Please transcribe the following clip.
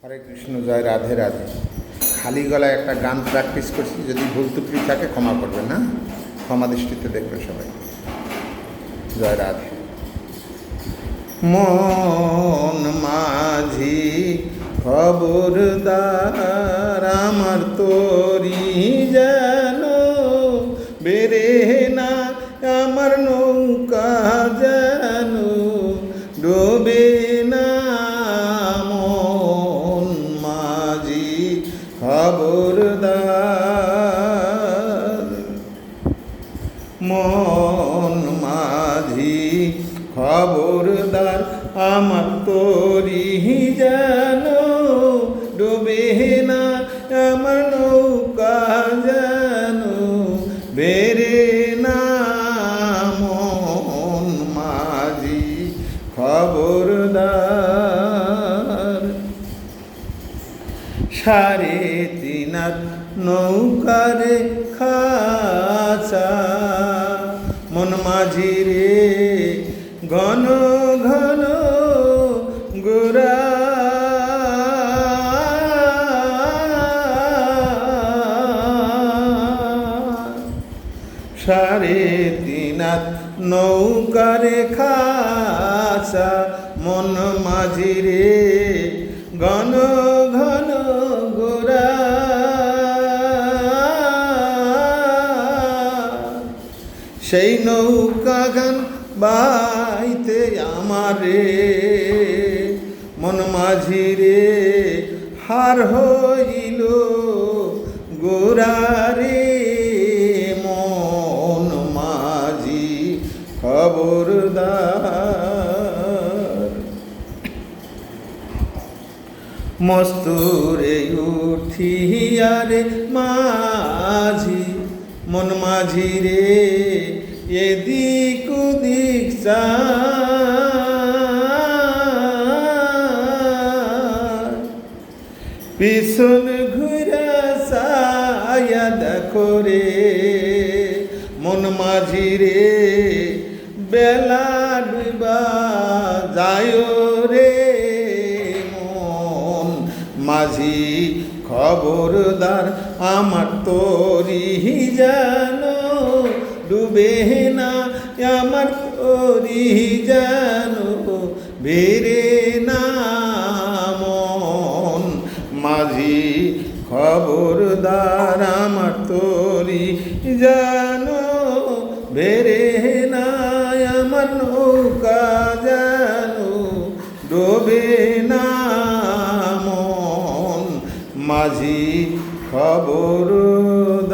হরে কৃষ্ণ, জয় রাধে রাধে। খালি গলায় একটা গান প্র্যাকটিস করছি, যদি ভুল ত্রুটি থাকে ক্ষমা করবেন, না ক্ষমা দৃষ্টিতে দেখবে সবাই। জয় রাধে। মন মাঝি খবরদার, আমার তোরি যেন বেরে না, আমার নৌকা যেন ডোবে না। মন মাঝি খবরদার, মন মাঝি খবরদার, আমার তোরি যেন ডোবে না, আমার নৌকা যেন বেরে না। মন মাঝি খবরদার। সাড়ে তিন নৌকারে খাঁচা, মন মাঝি রে ঘন ঘন গোরা। সাড়ে তিন নৌকারে খাঁচা, মন মাঝি রে ঘন ঘন গোরা। সেই নৌকা গান বাইতে আমারে, মন মাঝি রে হার হইল গোরা রে। মন মাঝি খবরদার। মস্তুরে উঠিয়ারে মাঝি, মন মাঝি রে এদিক ওদিক চায়, পিছন ঘুরা ছায়া দেখো রে। মন মাঝি রে বেলা ডুবা যায় রে। মন মাঝি খবরদার, আমার তোরি যেন ডুবে না, আমার তোরি যেন বেরে না। মন মাঝি খবরদার, আমার তোরি যেন বেরে না, আমার নৌকা যেন ডোবে না। মন মাঝি খবরদার।